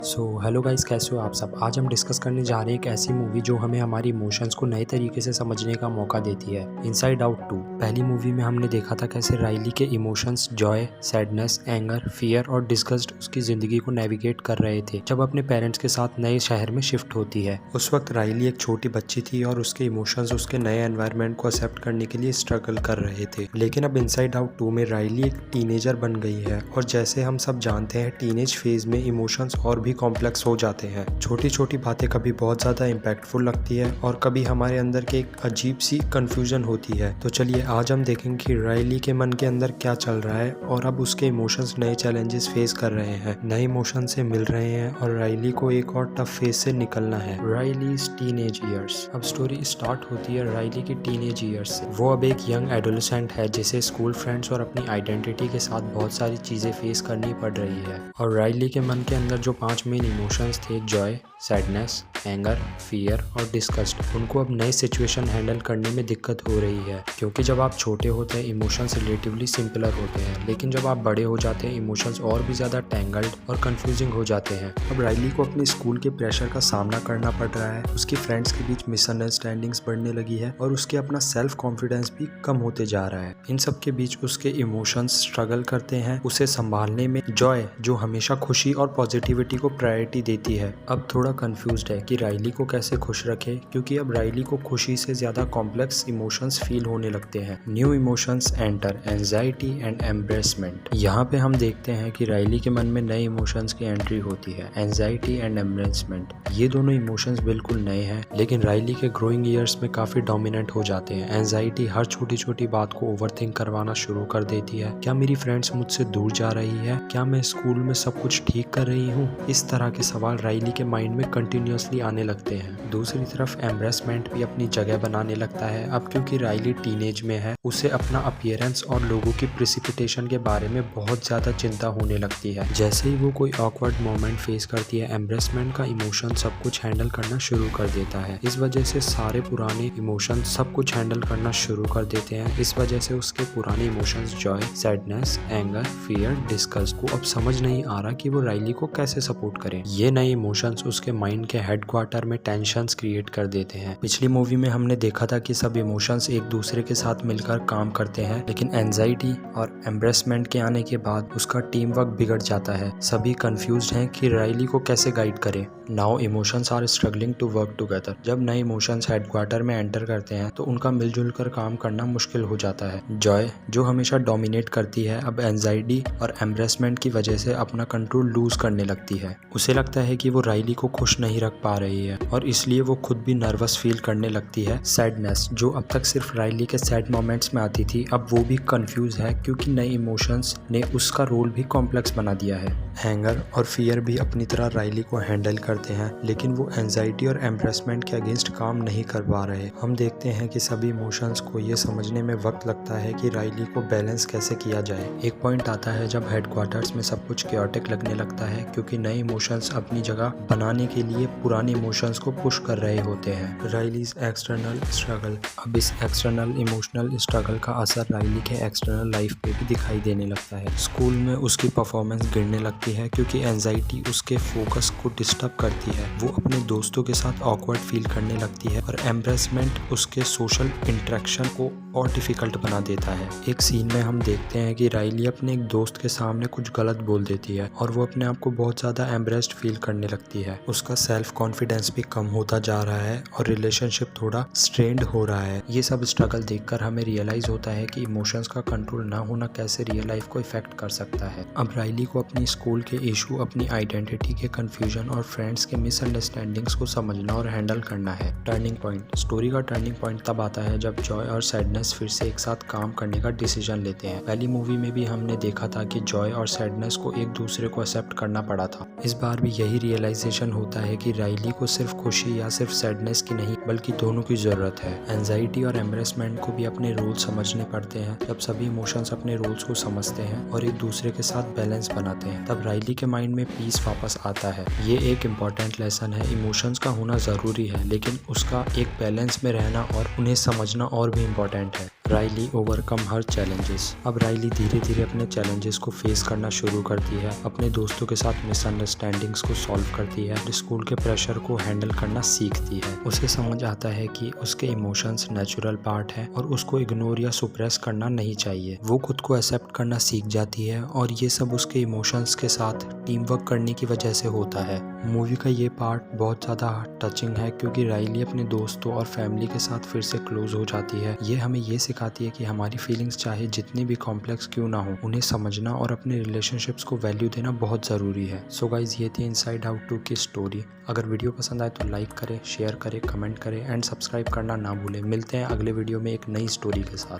Hello guys, कैसे हो आप सब। आज हम डिस्कस करने जा रहे हैं एक ऐसी मूवी जो हमें हमारी इमोशंस को नए तरीके से समझने का मौका देती है, इनसाइड आउट 2। पहली मूवी में हमने देखा था कैसे राइली के emotions Joy, sadness, anger, fear और डिस्गस्ट उसकी ज़िंदगी को नेविगेट कर रहे थे जब अपने पेरेंट्स के साथ नए शहर में शिफ्ट होती है। उस वक्त राइली एक छोटी बच्ची थी और उसके इमोशंस उसके नए एनवायरनमेंट को एक्सेप्ट करने के लिए स्ट्रगल कर रहे थे। लेकिन अब इनसाइड आउट 2 में राइली एक टीनेजर बन गई है और जैसे हम सब जानते हैं टीनेज फेज में इमोशंस और भी कॉम्प्लेक्स हो जाते हैं। छोटी छोटी बातें कभी बहुत ज़्यादा इम्पैक्टफुल लगती है और कभी हमारे अंदर के एक अजीब सी कंफ्यूजन होती है। तो चलिए आज हम देखेंगे कि राइली के मन के अंदर क्या चल रहा है और अब उसके इमोशंस नए चैलेंजेस फेस कर रहे हैं, नए इमोशन से मिल रहे हैं और राइली को एक और टफ फेज से निकलना है। राइलीज टीनेज ईयर्स। अब स्टोरी स्टार्ट होती है राइली की टीनेज ईयर्स से। वो अब एक यंग एडोलेसेंट है जिसे स्कूल फ्रेंड्स और अपनी आइडेंटिटी के साथ बहुत सारी चीज़ें फेस करनी पड़ रही है। और राइली के मन के अंदर जो 5 मेन इमोशंस थे, जॉय, सैडनेस, एंगर, फियर और डिस्गस्ट, उनको अब नए सिचुएशन हैंडल करने में दिक्कत हो रही है। क्योंकि जब आप छोटे होते हैं इमोशंस रिलेटिवली सिंपलर होते हैं, लेकिन जब आप बड़े हो जाते हैं इमोशंस और भी ज़्यादा टैंगल्ड और कंफ्यूजिंग हो जाते हैं। अब राइली को अपने स्कूल के प्रेशर का सामना करना पड़ रहा है, उसकी फ्रेंड्स के बीच मिसअंडरस्टैंडिंग्स बढ़ने लगी है और उसके अपना सेल्फ कॉन्फिडेंस भी कम होते जा रहा है। इन सब के बीच उसके इमोशंस स्ट्रगल करते हैं उसे संभालने में। जॉय, जो हमेशा खुशी और पॉजिटिविटी को प्रायोरिटी देती है, अब थोड़ा कंफ्यूज्ड है कि राइली को कैसे खुश रखे, क्योंकि अब राइली को खुशी से ज्यादा कॉम्प्लेक्स इमोशंस फील होने लगते हैं। New emotions enter, anxiety and embarrassment. यहाँ पे हम देखते हैं कि राइली के मन में नए इमोशंस की एंट्री होती है, एंजाइटी एंड एम्ब्रेसमेंट। ये दोनों इमोशंस बिल्कुल नए हैं, लेकिन राइली के ग्रोइंग ईयर्स में काफी डोमिनेंट हो जाते हैं। एंजाइटी हर छोटी छोटी बात को ओवरथिंक करवाना शुरू कर देती है। क्या मेरी फ्रेंड्स मुझसे दूर जा रही है? क्या मैं स्कूल में सब कुछ ठीक कर रही हूँ? इस तरह के सवाल राइली के माइंड में कंटिन्यूअसली आने लगते हैं। दूसरी तरफ एम्ब्रेसमेंट भी अपनी जगह बनाने लगता है। अब क्योंकि राइली टीनेज में है, उसे अपना अपीयरेंस और लोगों की प्रिसिपिटेशन के बारे में बहुत ज्यादा चिंता होने लगती है। जैसे ही वो कोई ऑकवर्ड मोमेंट फेस करती है, एम्ब्रेसमेंट का इमोशन सब कुछ हैंडल करना शुरू कर देता है। इस वजह से सारे पुराने इमोशन सब कुछ हैंडल करना शुरू कर देते हैं। इस वजह से उसके पुराने emotions Joy, sadness, anger, fear, disgust को अब समझ नहीं आ रहा कि वो राइली को कैसे सपोर्ट करे। ये नए इमोशंस उसके माइंड के हेडक्वार्टर में टेंशंस क्रिएट कर देते हैं। पिछली मूवी में हमने देखा था कि सब इमोशंस एक दूसरे के साथ मिलकर काम करते हैं, लेकिन एंजाइटी और एम्ब्रेसमेंट के आने के बाद उसका टीम वर्क बिगड़ जाता है। सभी कंफ्यूज्ड हैं कि राइली को कैसे गाइड करे। Now emotions are struggling to work together. जब नए इमोशंस हेडक्वार्टर में एंटर करते हैं तो उनका मिलजुल कर काम करना मुश्किल हो जाता है। जॉय, जो हमेशा डोमिनेट करती है, अब एंजाइटी और एम्ब्रेसमेंट की वजह से अपना कंट्रोल लूज करने लगती है। उसे लगता है कि वो राइली को खुश नहीं रख पा रही है और इसलिए वो खुद भी नर्वस फील करने लगती है। सैडनेस, जो अब तक सिर्फ राइली के सैड मोमेंट्स में आती थी, अब वो भी कंफ्यूज है क्योंकि नए इमोशंस ने उसका रोल भी कॉम्प्लेक्स बना दिया है। एंगर और फियर भी अपनी तरह राइली को हैंडल करते हैं, लेकिन वो एंजाइटी और एम्ब्रेसमेंट के अगेंस्ट काम नहीं कर पा रहे। हम देखते हैं कि सभी इमोशंस को ये समझने में वक्त लगता है कि राइली को बैलेंस कैसे किया जाए। एक पॉइंट आता है जब हेडक्वार्टर्स में सब कुछ क्योटिक लगने लगता है, क्योंकि नए इमोशंस अपनी जगह बनाने के लिए पुराने इमोशंस को पुश कर रहे होते हैं। राइलीज एक्सटर्नल स्ट्रगल। अब इस एक्सटर्नल इमोशनल स्ट्रगल का असर राइली के एक्सटर्नल लाइफ पे भी दिखाई देने लगता है। स्कूल में उसकी परफॉर्मेंस गिरने लगती है क्योंकि एंजाइटी उसके फोकस को डिस्टर्ब करती है। वो अपने दोस्तों के साथ ऑकवर्ड फील करने लगती है और एम्ब्रेसमेंट उसके सोशल इंटरेक्शन को और डिफिकल्ट बना देता है। एक सीन में हम देखते हैं कि राइली अपने एक दोस्त के सामने कुछ गलत बोल देती है और वो अपने आप को बहुत ज़्यादा एम्ब्रेस्ड फील करने लगती है। उसका सेल्फ कॉन्फिडेंस भी कम होता जा रहा है और रिलेशनशिप थोड़ा स्ट्रेन्ड हो रहा है। ये सब स्ट्रगल देखकर हमें रियलाइज होता है कि इमोशंस का कंट्रोल ना होना कैसे रियल लाइफ को इफेक्ट कर सकता है। अब राइली को अपनी स्कूल के इशू, अपनी आइडेंटिटी के कंफ्यूजन और फ्रेंड्स के मिसअंडरस्टैंडिंग्स को समझना और हैंडल करना है। Turning point. स्टोरी का टर्निंग पॉइंट तब आता है जब जॉय और सैडनेस फिर से एक साथ काम करने का डिसीजन लेते हैं। पहली मूवी में भी हमने देखा था कि जॉय और सैडनेस को एक दूसरे को एक्सेप्ट करना पड़ा था। इस बार भी यही रियलाइजेशन होता है कि राइली को सिर्फ खुशी या सिर्फ सैडनेस की नहीं बल्कि दोनों की जरूरत है। एंजाइटी और एम्ब्रेसमेंट को भी अपने रोल समझने पड़ते हैं। जब सभी इमोशंस अपने रोल्स को समझते हैं और एक दूसरे के साथ बैलेंस बनाते हैं, तब राइली के माइंड में पीस वापस आता है। ये एक इम्पॉर्टेंट लेसन है। इमोशंस का होना जरूरी है, लेकिन उसका एक बैलेंस में रहना और उन्हें समझना और भी इम्पोर्टेंट है। राइली ओवरकम हर चैलेंजेस। अब राइली धीरे धीरे अपने चैलेंजेस को फेस करना शुरू करती है, अपने दोस्तों के साथ मिसअंडरस्टैंडिंग्स को सॉल्व करती है, स्कूल के प्रेशर को हैंडल करना सीखती है। उसे समझ आता है कि उसके इमोशंस नेचुरल पार्ट है और उसको इग्नोर या सुप्रेस करना नहीं चाहिए। वो खुद को एक्सेप्ट करना सीख जाती है और ये सब उसके इमोशंस के साथ टीम वर्क करने की वजह से होता है। मूवी का ये पार्ट बहुत ज़्यादा टचिंग है क्योंकि राइली अपने दोस्तों और फैमिली के साथ फिर से क्लोज हो जाती है। ये हमें ये सिखाती है कि हमारी फीलिंग्स चाहे जितनी भी कॉम्प्लेक्स क्यों ना हो, उन्हें समझना और अपने रिलेशनशिप्स को वैल्यू देना बहुत ज़रूरी है। सो गाइज, ये थी इनसाइड आउट 2 की स्टोरी। अगर वीडियो पसंद आए तो लाइक करें, शेयर करें, कमेंट करें एंड सब्सक्राइब करना ना भूलें। मिलते हैं अगले वीडियो में एक नई स्टोरी के साथ।